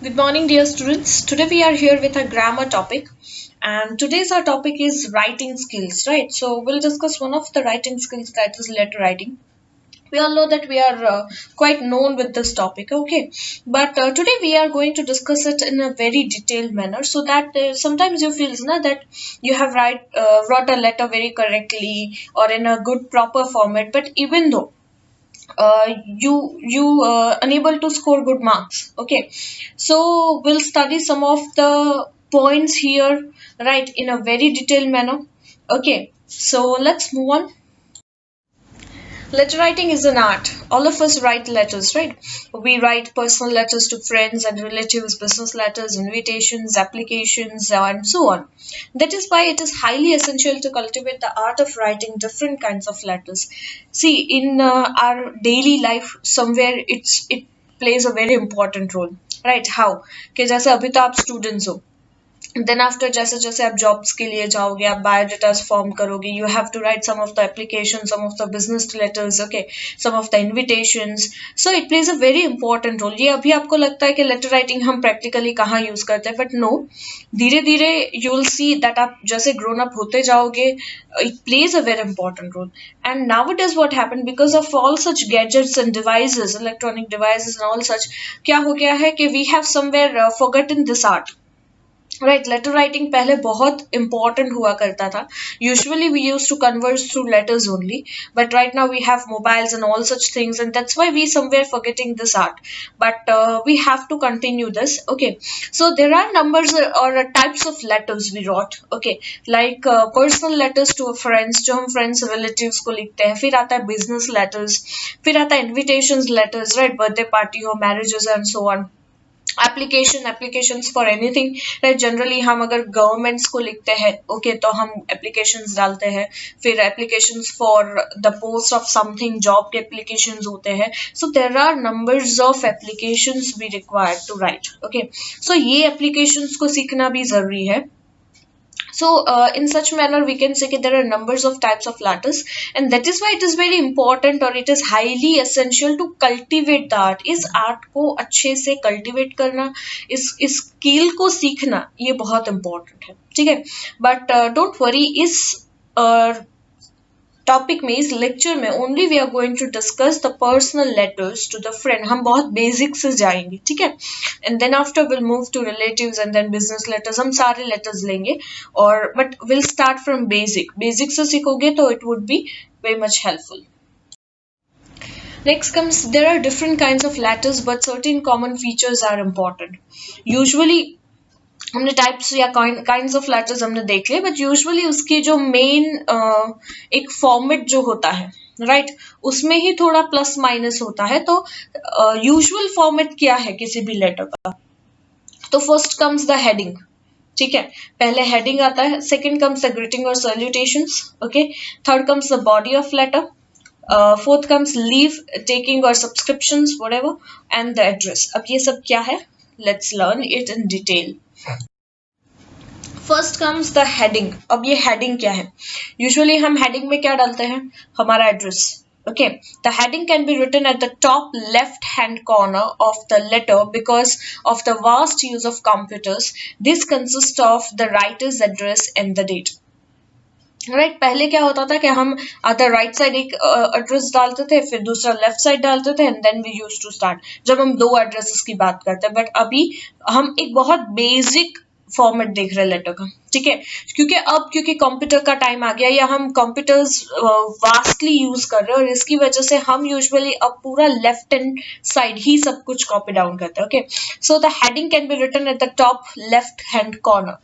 Good morning, dear students. Today we are here with a grammar topic, and today's our topic is writing skills, right? So we'll discuss one of the writing skills, that is letter writing. We all know that we are quite known with this topic, okay? But today we are going to discuss it in a very detailed manner, so that sometimes you feel na, that you have wrote a letter very correctly or in a good proper format, but even though you unable to score good marks, okay, so we'll study some of the points here, right, in a very detailed manner. Okay, so let's move on. Letter writing is an art. All of us write letters, right? We write personal letters to friends and relatives, business letters, invitations, applications, and so on. That is why it is highly essential to cultivate the art of writing different kinds of letters. See, in our daily life, somewhere it plays a very important role, right? How? कि जैसे अभी तो आप students हो, then after जैसे जैसे आप jobs के लिए जाओगे, आप बायोडाटास फॉर्म करोगे, you have to write some of the application, some of the business letters, okay, some of the invitations. So it plays a very important role. ये अभी आपको लगता है कि लेटर राइटिंग हम प्रैक्टिकली कहाँ यूज करते हैं, बट नो, धीरे धीरे यू विल सी दैट आप जैसे ग्रोन अप होते जाओगे, it plays a very important role. And now it is what happen because of all such gadgets and devices, electronic devices and all such, क्या हो गया है कि we have somewhere forgotten this art. Right, letter writing पहले बहुत important हुआ करता था. Usually we use to converse through letters only, but right now we have mobiles and all such things, and that's why we somewhere forgetting this art. But we have to continue this. Okay, so there are numbers और types of letters we wrote. Okay, like personal letters to friends, जो हम friends relatives को लिखते हैं. फिर आता है business letters, फिर आता है invitation letters, right, birthday party हो, marriages and so on. Applications for anything, right. Generally हम अगर गवर्नमेंट्स को लिखते हैं, ओके, तो हम एप्लीकेशंस डालते हैं. फिर applications for the post of something, job के एप्लीकेशंस होते हैं. So there are numbers of applications we require to write. Okay, so ये एप्लीकेशंस को सीखना भी जरूरी है. So, in such manner, we can say that there are numbers of types of letters, and that is why it is very important or it is highly essential to cultivate the art. इस art को अच्छे से cultivate करना, इस skill को सीखना, ये बहुत important है, ठीक है. But don't worry, इस टॉपिक में, इस लेक्चर में only we are going to discuss the personal letters to the friend. हम बहुत बेसिक से जाएंगे, ठीक है, and then after will move to relatives and then business letters. हम सारे लेटर्स लेंगे, और but will start from basic से सीखोगे तो it would be very much helpful. Next comes, there are different kinds of letters, but certain common features are important. Usually हमने types या kinds of letters हमने देख लिए, बट यूजुअली उसकी जो मेन एक फॉर्मेट जो होता है, राइट, उसमें ही थोड़ा प्लस माइनस होता है. तो यूजुअल फॉर्मेट क्या है किसी भी लेटर का? तो फर्स्ट कम्स द हेडिंग, ठीक है, पहले हेडिंग आता है. सेकंड कम्स द ग्रीटिंग और salutations, okay. Third comes the body of letter. Fourth comes leave taking और subscriptions, whatever, and the address. अब ये सब क्या है, let's learn it in detail. First comes the heading. अब ये हेडिंग क्या है? यूजुअली हम हेडिंग में क्या डालते हैं? हमारा address. Okay, the heading can be written at the top left hand corner of the letter because of the vast use of computers. This consists of the writer's address and the date. Right, पहले क्या होता था कि हम other right side एक address डालते थे, फिर दूसरा लेफ्ट साइड डालते थे, and then we use to start, जब हम दो एड्रेसेस की बात करते हैं. बट अभी हम एक बहुत बेसिक फॉर्मेट देख रहे हैं लेटर का, ठीक है, क्योंकि कंप्यूटर का टाइम आ गया, या हम कंप्यूटर्स वास्टली यूज कर रहे हैं, और इसकी वजह से हम यूजुअली अब पूरा लेफ्ट हैंड साइड ही सब कुछ कॉपी डाउन करते हैं. Okay, so the heading can be written at the top left hand corner.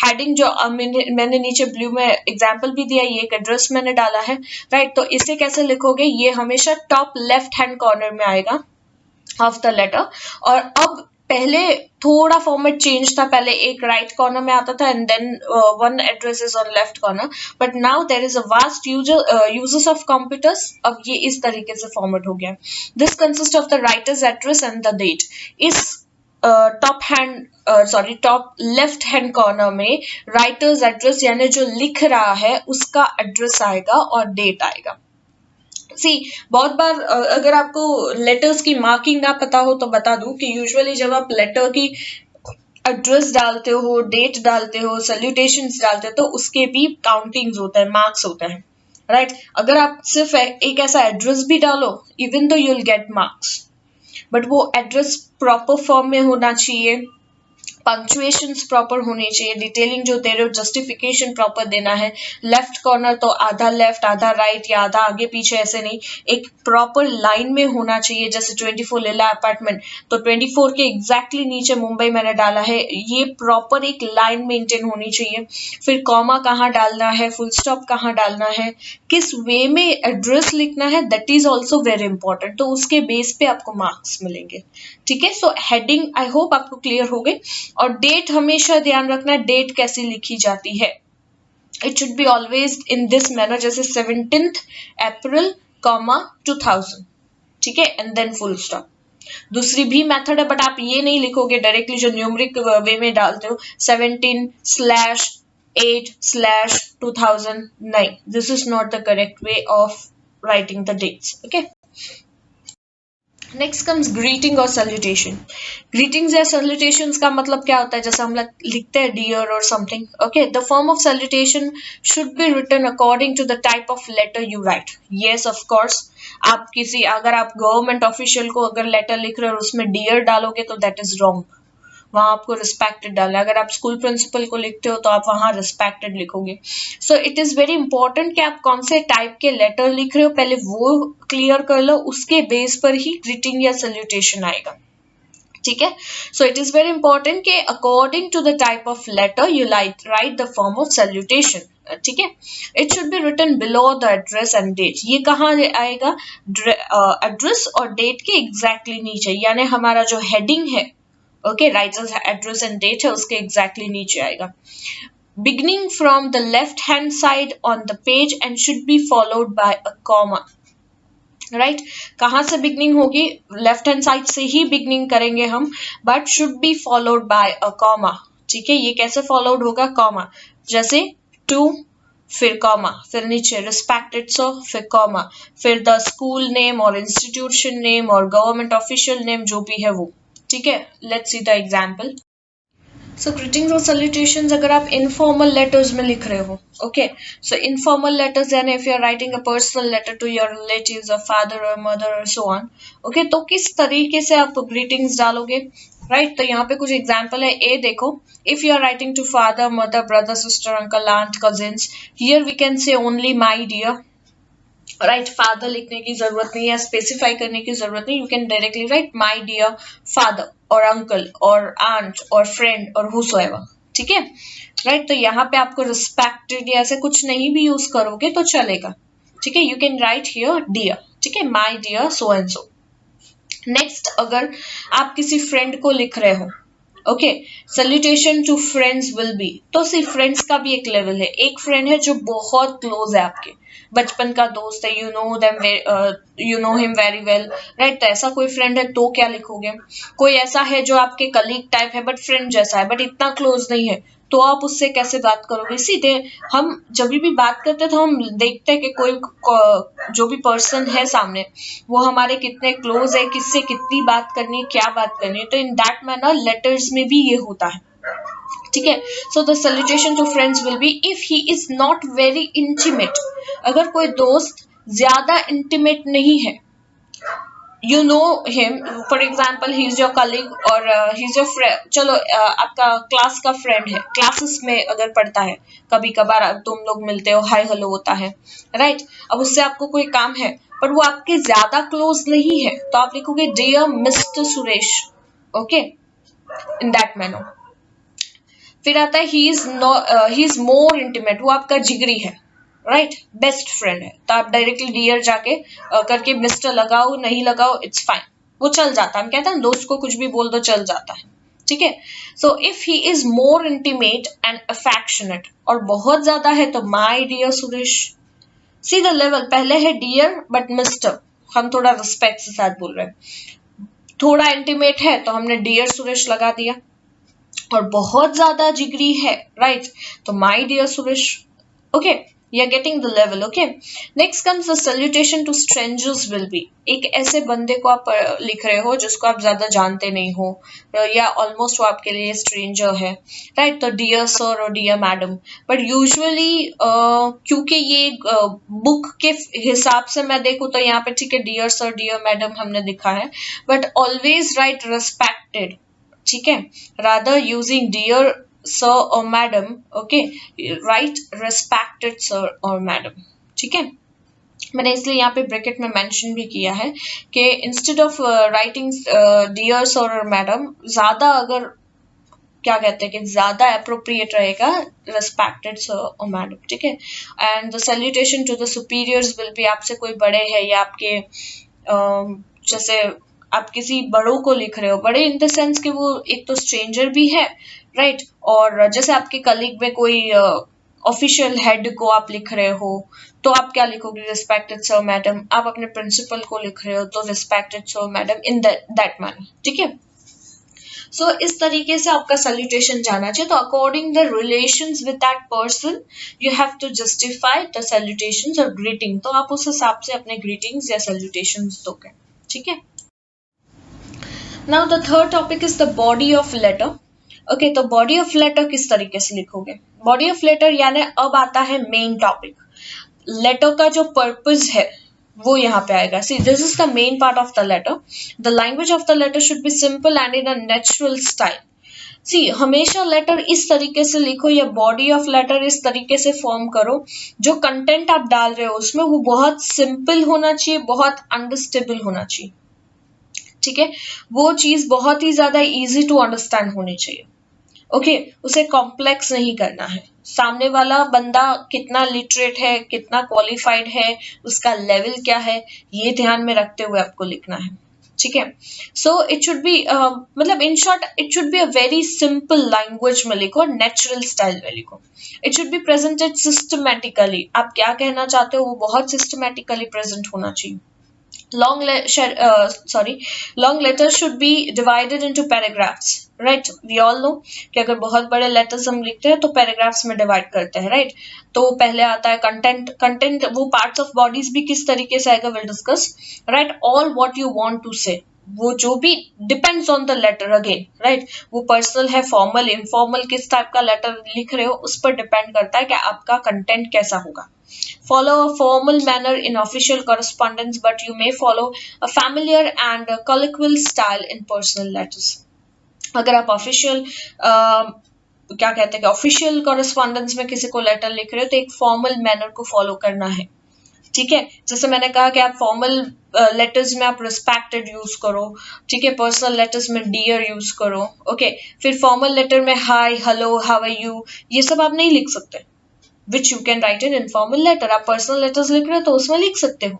Heading जो मैंने नीचे ब्लू में एग्जाम्पल भी दिया, ये एक एड्रेस मैंने डाला है, राइट. तो इसे कैसे लिखोगे? ये हमेशा टॉप लेफ्ट हैंड कॉर्नर में आएगा ऑफ द लेटर. और अब पहले थोड़ा फॉर्मेट चेंज था, पहले एक राइट कॉर्नर में आता था and then one address is on left corner, but now there is a vast usages of computers. अब ये इस तरीके से फॉर्मेट हो गया. This consist of the writer's address and the date. इस टॉप लेफ्ट हैंड कॉर्नर में writer's address यानी जो लिख रहा है उसका एड्रेस आएगा और डेट आएगा. सी बहुत बार अगर आपको लेटर्स की मार्किंग ना पता हो तो बता दूं कि यूजुअली जब आप लेटर की एड्रेस डालते हो, डेट डालते हो, सैल्यूटेशंस डालते हो, तो उसके भी काउंटिंग्स होता है, मार्क्स होता है, राइट। अगर आप सिर्फ एक ऐसा एड्रेस भी डालो, even though you will get marks, but वो एड्रेस प्रॉपर फॉर्म में होना चाहिए, पंक्चुएशंस प्रॉपर होनी चाहिए, डिटेलिंग जो दे रहे हो जस्टिफिकेशन प्रॉपर देना है, लेफ्ट कॉर्नर तो आधा लेफ्ट आधा राइट या आधा आगे पीछे ऐसे नहीं, एक प्रॉपर लाइन में होना चाहिए। जैसे 24 लीला अपार्टमेंट, तो 24 के एग्जैक्टली नीचे मुंबई मैंने डाला है, ये प्रॉपर एक लाइन मेंटेन होनी चाहिए। फिर कॉमा कहाँ डालना है, फुल स्टॉप कहाँ डालना है, किस वे में एड्रेस लिखना है, that is also very important, तो उसके बेस पे आपको मार्क्स मिलेंगे। ठीक है, सो हेडिंग आई होप आपको क्लियर हो गई। और डेट हमेशा ध्यान रखना, डेट कैसी लिखी जाती है, it should be always in this manner, जैसे 17th अप्रैल कॉमा 2000, ठीक है, एंड देन फुल स्टॉप। दूसरी भी मेथड है, बट आप ये नहीं लिखोगे डायरेक्टली जो न्यूमरिक वे में डालते हो 17/8/2000, नहीं, this is not the correct way of writing the dates. Okay, next comes greeting और सैल्यूटेशन। ग्रीटिंग्स या सैल्यूटेशंस का मतलब क्या होता है, जैसे हम लोग लिखते हैं डियर और something. Okay, the form of salutation should be written according to the type of letter you write. Yes of course, आप किसी अगर आप गवर्नमेंट ऑफिशियल को अगर लेटर लिख रहे हो और उसमें डियर डालोगे तो दैट इज रॉन्ग, वहां आपको रिस्पेक्टेड डालना है। अगर आप स्कूल प्रिंसिपल को लिखते हो तो आप वहां रिस्पेक्टेड लिखोगे। सो इट इज वेरी इंपॉर्टेंट कि आप कौन से टाइप के लेटर लिख रहे हो, पहले वो क्लियर कर लो, उसके बेस पर ही ग्रीटिंग या सैल्यूटेशन आएगा। ठीक है, so it is very important कि according to the type of letter you like write the form of salutation. ठीक है, it should be written below the address and date. ये कहाँ आएगा, एड्रेस और डेट के एग्जैक्टली नीचे, यानी हमारा जो हेडिंग है, okay, writer's address and date है, उसके एग्जैक्टली नीचे आएगा। Beginning from the left hand side on the page and should be followed by a comma. Right, कहां से बिगनिंग होगी, लेफ्ट हैंड साइड से ही बिगनिंग करेंगे हम, but should be followed by a comma. ठीक है, ये कैसे फॉलोड होगा, कॉमा, जैसे टू, फिर कॉमा, फिर नीचे रिस्पेक्टेड सो, फिर कॉमा, फिर द स्कूल नेम और इंस्टीट्यूशन नेम और गवर्नमेंट ऑफिशियल नेम जो भी है वो। ठीक है, let's see the example. So greetings और सैल्यूटेशंस अगर आप इनफॉर्मल लेटर्स में लिख रहे हो, ओके, सो इनफॉर्मल लेटर्स यानी if you are writing a personal letter to your relatives और फादर और मदर और सो ऑन, ओके, तो किस तरीके से आप ग्रीटिंग्स डालोगे, राइट। तो यहाँ पे कुछ एग्जांपल है, ए देखो, if you are writing to father mother brother sister uncle aunt cousins, here we can say only my dear, right, father लिखने की जरूरत नहीं है, स्पेसिफाई करने की जरूरत नहीं, you can directly write my dear father और अंकल और आंट और फ्रेंड और हुसोएवर। ठीक है, राइट, तो यहाँ पे आपको रिस्पेक्टेड या ऐसे कुछ नहीं भी यूज करोगे तो चलेगा। ठीक है, you can write here dear, ठीक है, my dear so and so. Next, अगर आप किसी फ्रेंड को लिख रहे हो, okay, salutation to friends will be, तो सिर्फ फ्रेंड्स का भी एक लेवल है, एक फ्रेंड है जो बहुत क्लोज है आपके, बचपन का दोस्त है, you know him very well, right, तो ऐसा कोई फ्रेंड है तो क्या लिखोगे। कोई ऐसा है जो आपके कलीग टाइप है बट फ्रेंड जैसा है बट इतना क्लोज नहीं है, तो आप उससे कैसे बात करोगे। सीधे हम जब भी बात करते हैं तो हम देखते हैं कि जो भी पर्सन है सामने वो हमारे कितने क्लोज है, किससे कितनी बात करनी है, क्या बात करनी है, तो इन दैट मैनर लेटर्स में भी ये होता है। ठीक है, so the salutation to friends will be if he is not very intimate, अगर कोई दोस्त ज्यादा इंटीमेट नहीं है, you know him, for example he is your colleague और ही इज योर फ्रेंड, चलो आपका क्लास का फ्रेंड है, क्लासेस में अगर पढ़ता है, कभी कभार तुम लोग मिलते हो, हाय हेलो होता है, राइट, अब उससे आपको कोई काम है पर वो आपके ज्यादा क्लोज नहीं है, तो आप लिखोगे dear mister Suresh, okay, in that manner. फिर आता है ही इज मोर इंटीमेट, वो आपका जिगरी है, राइट, बेस्ट फ्रेंड है, तो आप डायरेक्टली डियर जाके करके मिस्टर लगाओ, नहीं लगाओ इट्स फाइन, वो चल जाता है, हम कहते हैं दोस्त को कुछ भी बोल दो चल जाता है। ठीक है, so if he is more intimate and affectionate, और बहुत ज्यादा है तो my dear Suresh. See the level, पहले है डियर बट मिस्टर, हम थोड़ा रिस्पेक्ट के साथ बोल रहे हैं, थोड़ा इंटीमेट है तो हमने डियर सुरेश लगा दिया, और बहुत ज्यादा जिगरी है, राइट, तो my dear Suresh. Okay, You are getting the level, okay? Next comes the salutation to strangers will be. एक ऐसे बंदे को आप लिख रहे हो जिसको आप ज्यादा जानते नहीं हो, या ऑलमोस्ट वो आपके लिए स्ट्रेंजर है, राइट? तो डियर सर और डियर मैडम. बट यूजुअली क्योंकि ये बुक के हिसाब से मैं देखूँ तो यहाँ पे ठीक है डियर सर डियर मैडम हमने लिखा है, बट ऑलवेज राइट रिस्पेक्टेड, ठीक है? Rather using dear sir or madam, okay, write respected sir or madam, ठीक है? मैंने इसलिए यहाँ पे ब्रैकेट में मेंशन भी किया है कि instead of writing dear sir और मैडम, ज्यादा अगर क्या कहते हैं कि ज्यादा अप्रोप्रिएट रहेगा रेस्पेक्टेड सर और मैडम, ठीक है? And the salutation to the superiors will be, आपसे कोई बड़े है या आपके जैसे आप किसी बड़ों को लिख रहे हो, बड़े इन द सेंस कि वो एक तो स्ट्रेंजर भी है, राइट? और जैसे आपके कलीग में कोई ऑफिशियल हेड को आप लिख रहे हो तो आप क्या लिखोगे? Respected sir madam. आप अपने प्रिंसिपल को लिख रहे हो तो respected sir madam, in that manner, ठीक है? सो इस तरीके से आपका सैल्यूटेशन जाना चाहिए. तो according the relations with that person you have to justify the salutations और ग्रीटिंग. तो आप उस हिसाब से अपने ग्रीटिंग्स या सैल्यूटेशंस दोगे, ठीक है? Now the third topic is the body of letter. Okay, तो बॉडी ऑफ लेटर किस तरीके से लिखोगे? बॉडी ऑफ लेटर यानी अब आता है मेन टॉपिक. लेटर का जो पर्पस है वो यहाँ पे आएगा. See, this is the main part of the letter. The language of the letter should be simple and in a natural style. See, हमेशा लेटर इस तरीके से लिखो या बॉडी ऑफ लेटर इस तरीके से फॉर्म करो, जो कंटेंट आप डाल रहे हो उसमें वो बहुत सिंपल होना चाहिए, बहुत अंडरस्टेबल होना चाहिए, ठीक है? वो चीज बहुत ही ज्यादा इजी टू अंडरस्टैंड होनी चाहिए, ओके? उसे कॉम्प्लेक्स नहीं करना है. सामने वाला बंदा कितना लिटरेट है, कितना क्वालिफाइड है, उसका लेवल क्या है, ये ध्यान में रखते हुए आपको लिखना है, ठीक है? सो इट शुड बी मतलब in short it should be a very simple language में लिखो, नेचुरल स्टाइल में लिखो. It should be presented systematically. आप क्या कहना चाहते हो वो बहुत सिस्टमैटिकली प्रेजेंट होना चाहिए. Long letters should be divided into paragraphs, right? We all know कि अगर बहुत बड़े letters हम लिखते हैं तो paragraphs में divide करते हैं, right? तो पहले आता है content वो parts of bodies भी किस तरीके से आएगा we'll discuss, right? All what you want to say, वो जो भी depends on the letter again, right? वो पर्सनल है, फॉर्मल, इनफॉर्मल, किस टाइप का लेटर लिख रहे हो उस पर डिपेंड करता है कि आपका कंटेंट कैसा होगा. Follow a formal manner in official correspondence, but you may follow a familiar and a colloquial style in personal letters. अगर आप ऑफिशियल क्या कहते हैं कि ऑफिशियल कॉरेस्पॉन्डेंस में किसी को लेटर लिख रहे हो तो एक फॉर्मल मैनर को फॉलो करना है, ठीक है? जैसे मैंने कहा कि आप फॉर्मल लेटर्स में आप रिस्पेक्टेड यूज करो, ठीक है? पर्सनल लेटर्स में डियर यूज करो, ओके? फिर फॉर्मल लेटर में हाय, हेलो, हाउ आर यू, ये सब आप नहीं लिख सकते, which you can write in informal letter. आप personal letters लिख रहे हो तो उसमें लिख सकते हो.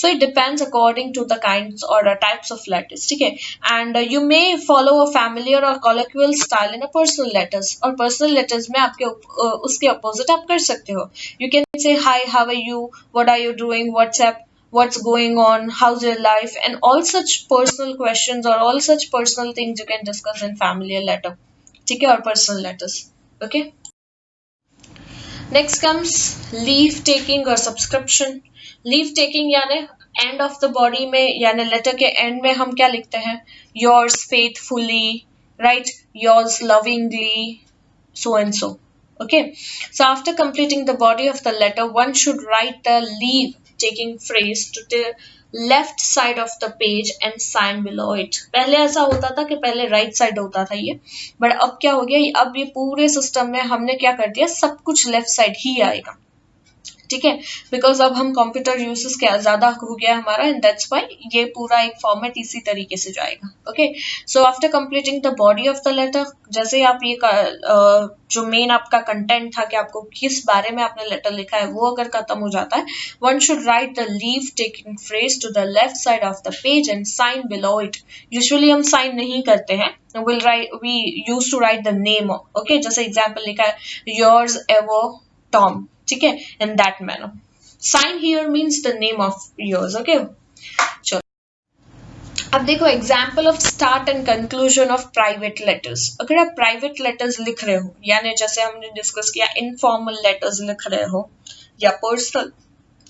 So it depends according to the kinds or types of letters, ठीक है? And you may follow a familiar or colloquial style in a personal letters. और personal letters में आपके उसके opposite आप कर सकते हो. You can say hi, how are you, what are you doing, what's up, what's going on, how's your life, and all such personal questions or all such personal things you can discuss in familiar letter, ठीक है? और personal letters, okay? Next comes leave taking और subscription. Leave taking यानी end of the body में यानी letter के and में हम क्या लिखते हैं? Yours faithfully, right? Yours lovingly, so and so, okay? So after completing the body of the letter one should write the leave taking phrase to the left side of the page and sign below it. पहले ऐसा होता था कि पहले right side होता था ये, but अब क्या हो गया, अब ये पूरे सिस्टम में हमने क्या कर दिया, सब कुछ लेफ्ट साइड ही आएगा, ठीक है? बिकॉज अब हम कंप्यूटर यूसेस क्या ज्यादा हो गया हमारा, एंड दैट्स व्हाई ये पूरा एक फॉर्मेट इसी तरीके से जाएगा, okay? So after completing the body of the letter, जैसे आप ये जो मेन आपका कंटेंट था कि आपको किस बारे में आपने लेटर लिखा है वो अगर खत्म हो जाता है, one should write the leave taking phrase to the left side of the page and sign below it. Usually हम साइन नहीं करते हैं, we used to write the name, okay? जैसे एग्जाम्पल लिखा है yours ever Tom, ठीक है? In that manner. Sign here means the name of yours, okay? चलो अब देखो example of start and conclusion of private letters. अगर आप प्राइवेट लेटर्स लिख रहे हो यानी जैसे हमने डिस्कस किया इनफॉर्मल लेटर्स लिख रहे हो या पर्सनल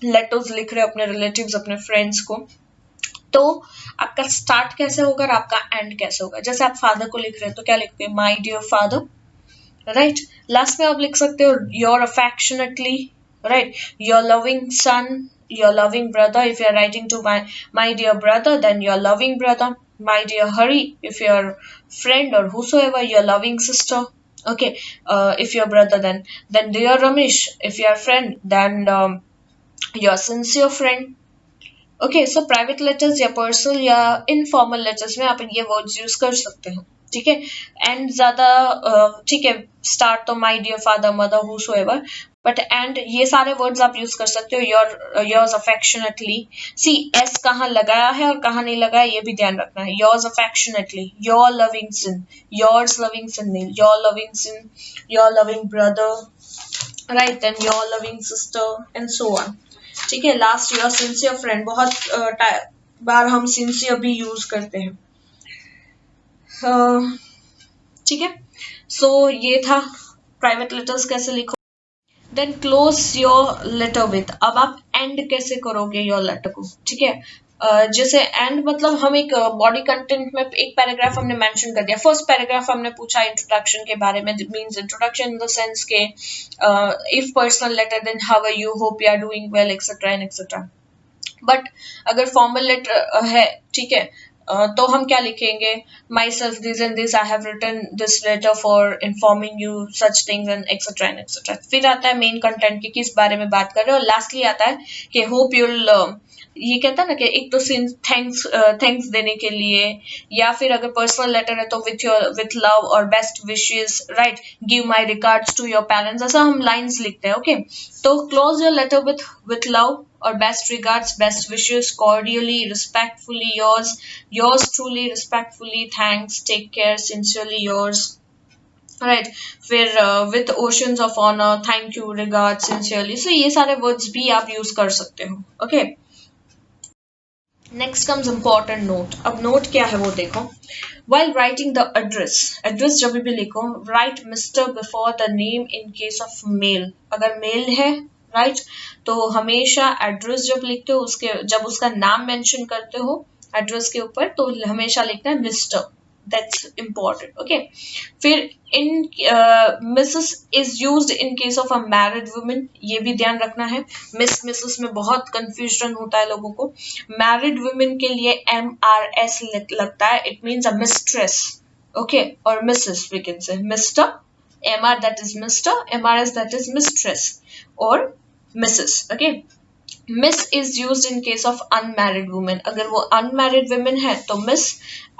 लेटर्स लिख रहे हो अपने रिलेटिव्स, अपने फ्रेंड्स को, तो आपका स्टार्ट कैसे होगा और आपका एंड कैसे होगा। जैसे आप फादर को लिख रहे हैं तो क्या लिखते हैं, my dear father, right. Last में आप लिख सकते हो your affectionately, right, your loving son, your loving brother. If you're writing to my dear brother, then your loving brother. My dear Hari, if you're friend or whosoever, your loving sister. Okay, if your brother, then dear Ramesh, if you're friend, then your sincere friend. Okay, so private letters या personal या informal letters में आप ये words use कर सकते हो, ठीक है। एंड ज्यादा ठीक है, स्टार्ट तो my dear father, mother, whosoever, but end ये सारे वर्ड्स आप यूज कर सकते हो। योर्स अफेक्शनेटली, सी एस कहाँ लगाया है और कहाँ नहीं लगाया ये भी ध्यान रखना है। Yours affectionately, your loving son, yours loving son, your loving son, your loving brother, right, then your loving sister and so on, ठीक है। लास्ट योर सिंसियर फ्रेंड, बहुत बार हम सिंसियर भी यूज करते हैं, ठीक है। सो ये था प्राइवेट लेटर्स कैसे लिखो। Then close your letter with, अब आप एंड कैसे करोगे योर लेटर को, ठीक है। जैसे एंड मतलब हम एक बॉडी कंटेंट में एक पैराग्राफ हमने मेंशन कर दिया। फर्स्ट पैराग्राफ हमने पूछा इंट्रोडक्शन के बारे में, means introduction in the sense के if personal letter then how are you, hope you are doing well, etcetera and etcetera. But अगर फॉर्मल लेटर है, ठीक है, तो हम क्या लिखेंगे, myself this and this, I have written this letter for informing you such things and etcetera and etcetera. फिर आता है मेन कंटेंट की किस बारे में बात कर रहे हो, और लास्टली आता है कि होप यूल, ये कहता है ना कि एक तो थैंक्स देने के लिए, या फिर अगर पर्सनल लेटर है तो विथ लव और best wishes, right, give my regards to your parents, ऐसा हम लाइंस लिखते हैं, ओके। तो close your letter with love or best regards, best wishes, cordially, respectfully yours, yours truly, respectfully, thanks, take care, sincerely yours, right, फिर with oceans of honor, thank you, regards, sincerely, so ये सारे words भी आप use कर सकते हो, okay। next comes important note। अब note क्या है वो देखो। while writing the address जब भी लिखो, write Mr. before the name in case of male, अगर मेल है, राइट, तो हमेशा एड्रेस जब लिखते हो उसके, जब उसका नाम मेंशन करते हो एड्रेस के ऊपर, तो हमेशा लिखना है मिस्टर, दैट्स इम्पोर्टेंट, ओके। फिर in Mrs is used in case of a married women, ये भी ध्यान रखना है। मिसेस में बहुत कंफ्यूजन होता है लोगों को। मैरिड वुमेन के लिए MRS लगता है, it means a mistress, okay, और Mrs we can say mister, MR that is Mr, MRS that is mistress or Mrs, okay। Miss is used in case of unmarried women, अगर वो unmarried women है तो Miss,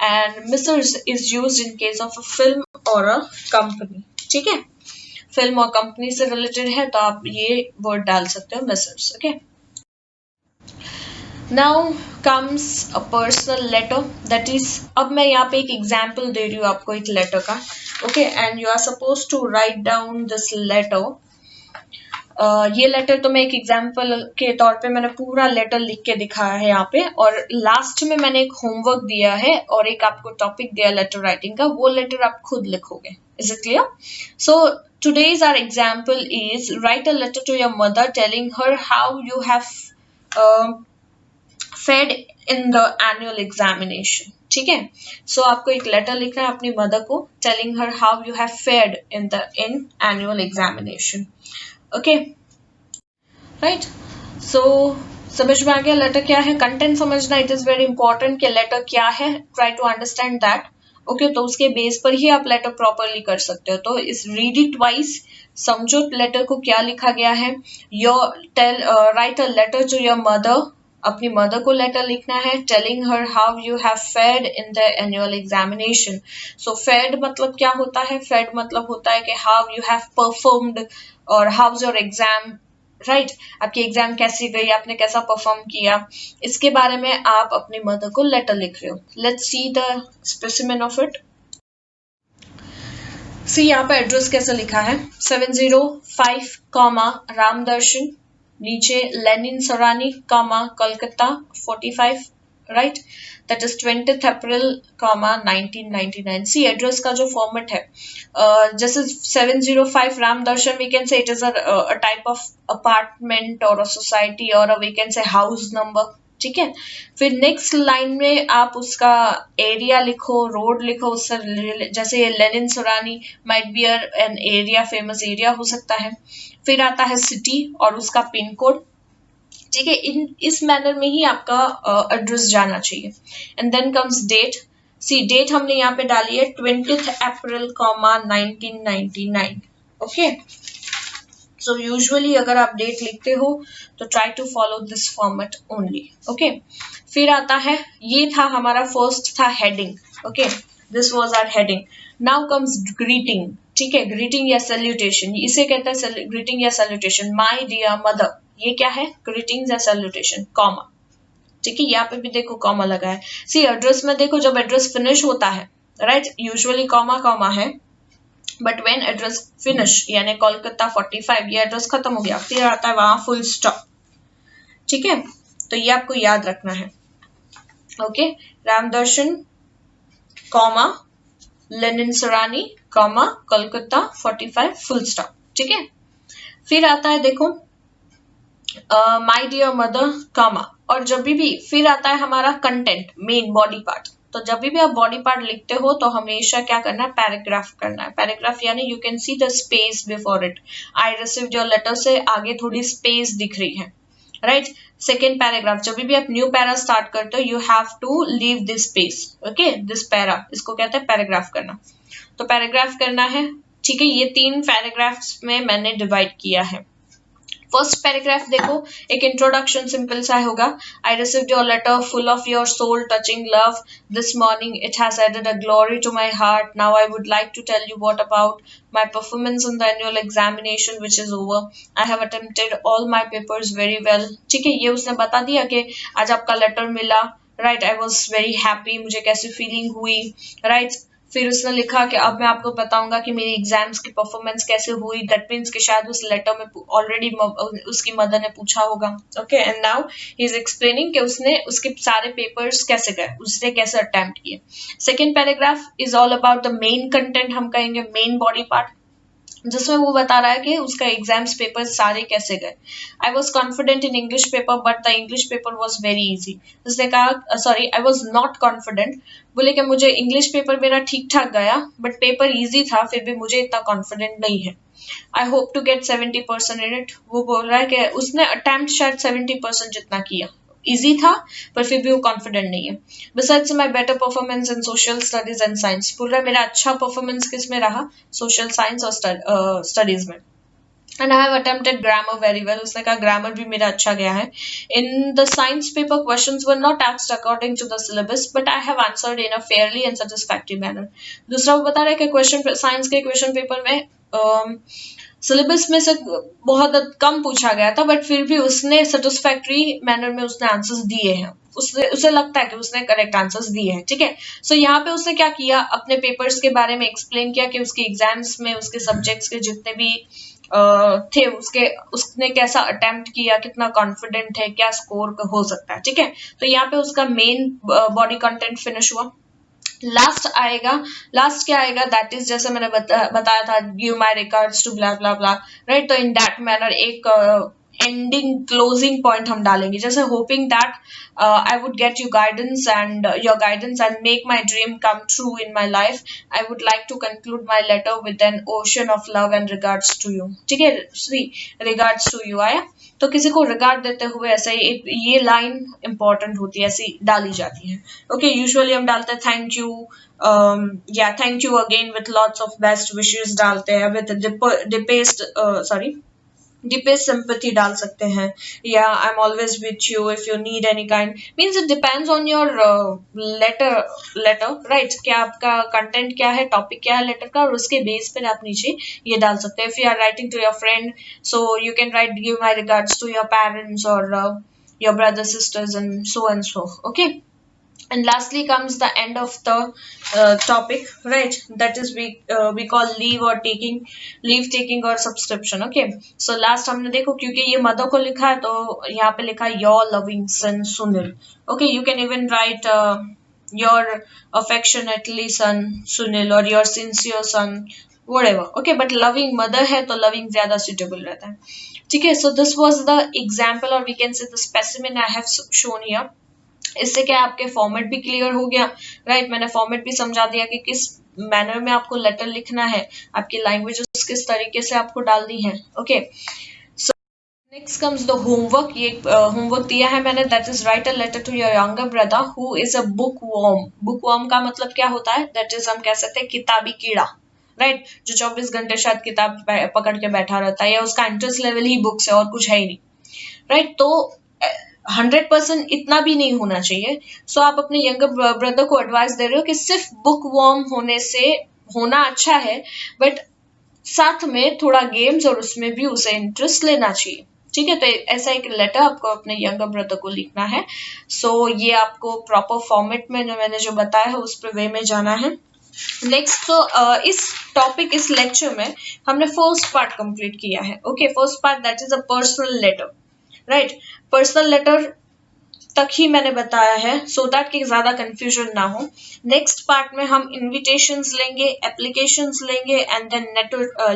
and Mrs is used in case of a film or a company, ठीक है। Film और company से related है तो आप ये वर्ड डाल सकते हो Mrs, okay। Now comes a personal letter, that is, अब मैं यहाँ पे एक एग्जाम्पल दे रही हूँ आपको एक लेटर का, okay, and you are supposed to write down this letter। ये लेटर तो मैं एक एग्जाम्पल के तौर पे मैंने पूरा लेटर लिख के दिखाया है यहाँ पे, और लास्ट में मैंने एक होमवर्क दिया है और एक आपको टॉपिक दिया लेटर राइटिंग का, वो लेटर आप खुद लिखोगे। Is it clear? So today's our example is write a letter to your mother telling her how you have fed in the annual examination, ठीक है। सो आपको एक लेटर लिखना है अपनी मदर को, telling her how you have fared in annual examination, okay, right. So समझ में आ गया लेटर क्या है, कंटेंट समझना इट इज वेरी इंपॉर्टेंट कि लेटर क्या है, try to understand that, okay. तो उसके बेस पर ही आप लेटर प्रॉपरली कर सकते हो। तो इस रीड इट वाइज, समझो लेटर को क्या लिखा गया है। Write a letter to your mother, अपनी मदर को लेटर लिखना है, telling her how you have fared in the annual examination. So fared मतलब क्या होता है, फेयर्ड मतलब होता है कि हाउ यू हैव परफॉर्म्ड और हाउज योर एग्जाम, राइट, आपकी एग्जाम कैसी गई, आपने कैसा परफॉर्म किया, इसके बारे में आप अपनी मदर को लेटर लिख रहे हो। Let's see the specimen of it. See यहाँ पे एड्रेस कैसे लिखा है, 705 रामदर्शन, नीचे Lenin Sarani, Calcutta 45, right, that is 20th April, 1999. See address का जो फॉर्मेट है, जैसे 705 Ram Darshan, we can say it is a type of apartment और अ सोसाइटी और we can say house number, ठीक है। फिर नेक्स्ट लाइन में आप उसका एरिया लिखो, रोड लिखो उससे, जैसे ये Lenin सुरानी might be an area, famous area हो सकता है। फिर आता है सिटी और उसका पिन कोड, ठीक है। इस मैनर में ही आपका एड्रेस जाना चाहिए। And then comes date. See date हमने यहाँ पे डाली है 20th April, 1999, okay. So usually अगर आप डेट लिखते हो तो try to follow this format only, okay. फिर आता है, ये था हमारा फर्स्ट था heading, okay, this was our heading. Now comes greeting, ठीक है, ग्रीटिंग या सैल्यूटेशन, इसे कहते हैं ग्रीटिंग या सैल्यूटेशन। माय डियर मदर, ये क्या है, ग्रीटिंग्स या सैल्यूटेशन, कॉमा, ठीक है। यहाँ पे भी देखो कॉमा लगा है। सी एड्रेस में देखो, जब एड्रेस फिनिश होता है, राइट, यूजुअली कॉमा कॉमा है, बट व्हेन एड्रेस फिनिश यानी कोलकाता 45, ये एड्रेस खत्म हो गया, फिर आता है वहां फुल स्टॉप, ठीक है। तो ये आपको याद रखना है, okay. Ramdarshan, comma, Lenin Sarani, comma, Kolkata 45, full stop, ठीक है। फिर आता है देखो माय डियर मदर, कॉमा, और जब भी फिर आता है हमारा कंटेंट, मेन बॉडी पार्ट। तो जब भी आप बॉडी पार्ट लिखते हो तो हमेशा क्या करना है, पैराग्राफ करना है। पैराग्राफ यानी you can see the space before it. I received your letter से आगे थोड़ी स्पेस दिख रही है, राइट। सेकेंड पैराग्राफ, जब भी आप न्यू पैरा स्टार्ट करते हो, you have to leave this space, okay, this para, इसको कहते हैं पैराग्राफ करना। तो पैराग्राफ करना है, ठीक है। ये 3 पैराग्राफ्स में मैंने डिवाइड किया है। फर्स्ट पैराग्राफ देखो, एक इंट्रोडक्शन सिंपल सा होगा। I received your letter full of your soul touching love this morning, it has added a glory to my heart, now I would like to tell you what about my performance in the annual examination which is over. I have attempted all my papers very well, ठीक है। ये उसने बता दिया कि आज आपका letter मिला, right, I was very happy, मुझे कैसी फीलिंग हुई, राइट। फिर उसने लिखा कि अब मैं आपको बताऊंगा कि मेरी एग्जाम्स की परफॉर्मेंस कैसे हुई। दैट मीन्स कि शायद उस लेटर में ऑलरेडी उसकी मदर ने पूछा होगा, okay. And now he is explaining कि उसने उसके सारे पेपर्स कैसे गए, उसने कैसे अटेम्प्ट किए। Second paragraph is all about the main content, हम कहेंगे मेन बॉडी पार्ट, जिसमें वो बता रहा है कि उसका एग्जाम्स पेपर सारे कैसे गए। I was confident in English paper but the English paper was very easy. उसने कहा, sorry, I was not confident, बोले कि मुझे इंग्लिश पेपर मेरा ठीक ठाक गया बट पेपर इजी था, फिर भी मुझे इतना कॉन्फिडेंट नहीं है। I hope to get 70% in it, वो बोल रहा है कि उसने अटेम्प्ट शायद 70% जितना किया, इजी था पर फिर भी वो कॉन्फिडेंट नहीं है। Besides my better performance in social studies and science, बोल रहा है मेरा अच्छा परफॉर्मेंस किस में रहा, सोशल साइंस और स्टडीज में। And I have attempted grammar very well, उसने कहा ग्रामर भी मेरा अच्छा गया है। In the science paper questions were not asked according to the syllabus but I have answered in a fairly and satisfactory manner. दूसरा वो बता रहा है कि क्वेश्चन साइंस के क्वेश्चन पेपर में सिलेबस में से बहुत कम पूछा गया था बट फिर भी उसने सेटिस्फैक्टरी मैनर में उसने आंसर्स दिए हैं, उसे लगता है कि उसने करेक्ट आंसर्स दिए हैं, ठीक है। सो यहाँ पे उसने क्या किया, अपने पेपर्स के बारे में एक्सप्लेन किया कि उसके एग्जाम्स में उसके सब्जेक्ट्स के जितने भी थे उसने कैसा अटेम्प्ट किया, कितना कॉन्फिडेंट है, क्या स्कोर हो सकता है, ठीक है। तो यहाँ पे उसका मेन बॉडी कंटेंट फिनिश हुआ। लास्ट आएगा, लास्ट क्या आएगा, दैट इज जैसे मैंने बताया था, give my regards to blah blah blah, right. तो इन दैट मैनर एक एंडिंग क्लोजिंग पॉइंट हम डालेंगे, जैसे hoping that I would get you guidance and your guidance and make my dream come true in my life. I would like to conclude my letter with an ocean of love and regards to you, ठीक है। सी regards to you आया, तो किसी को regard देते हुए ऐसे ये लाइन इंपॉर्टेंट होती है, ऐसी डाली जाती है, ओके। यूजुअली हम डालते हैं थैंक यू, या thank you again with lots of best wishes डालते हैं, विथ deepest sympathy डाल सकते हैं, या I'm always with you if you need any kind, means it depends on your letter, right। क्या आपका कंटेंट क्या है, टॉपिक क्या है लेटर का, और उसके बेस पर आप नीचे ये डाल सकते हैं। if you are writing to your friend, so you can write give my regards to your parents or your brothers sisters and so, okay। And lastly comes the end of the topic, right? That is we call leave taking or subscription. Okay, so last हमने देखो, क्योंकि ये mother को लिखा है तो यहाँ पे लिखा है your loving son Sunil. Okay, you can even write your affectionately son Sunil or your sincere son, whatever. Okay, but loving mother है तो loving ज्यादा suitable रहता है. ठीक है, so this was the example, or we can say the specimen I have shown here. इससे क्या आपके फॉर्मेट भी क्लियर हो गया, राइट? मैंने फॉर्मेट भी समझा दिया कि किस मैनर में आपको लेटर लिखना है, आपकी लैंग्वेज किस तरीके से आपको डालनी है. Okay, so next comes the homework. ये होमवर्क दिया है मैंने, that is write a letter to your younger brother who is a bookworm. Bookworm का मतलब क्या होता है? दैट इज हम कह सकते हैं किताबी कीड़ा, राइट? जो 24 घंटे शायद किताब पकड़ के बैठा रहता है, या उसका इंटरेस्ट लेवल ही बुक्स है और कुछ है ही नहीं, राइट? तो 100% इतना भी नहीं होना चाहिए. सो आप अपने यंगर ब्रदर को एडवाइस दे रहे हो कि सिर्फ बुक वॉर्म होने से होना अच्छा है, बट साथ में थोड़ा गेम्स और उसमें भी उसे इंटरेस्ट लेना चाहिए. ठीक है, तो ऐसा एक लेटर आपको अपने यंगर ब्रदर को लिखना है. सो ये आपको प्रॉपर फॉर्मेट में जो मैंने जो बताया है उस पर वे में जाना है. नेक्स्ट, तो इस टॉपिक, इस लेक्चर में हमने फर्स्ट पार्ट कंप्लीट किया है. Okay, first part that is a personal letter, right? Personal letter तक ही मैंने बताया है, सो दैट कि ज्यादा कंफ्यूजन ना हो. नेक्स्ट पार्ट में हम इनविटेशंस लेंगे, एप्लीकेशंस लेंगे, and then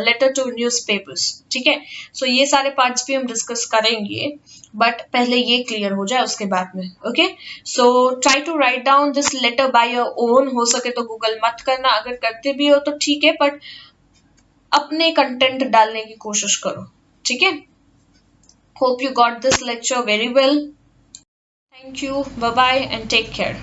letter to newspapers. ठीक है, सो ये सारे पार्ट्स भी हम डिस्कस करेंगे, बट पहले ये क्लियर हो जाए उसके बाद में. Okay, so try to write down this letter by your own. हो सके तो गूगल मत करना, अगर करते भी हो तो ठीक है, बट अपने कंटेंट डालने की कोशिश करो. ठीक है, hope you got this lecture very well. Thank you, bye bye, and take care.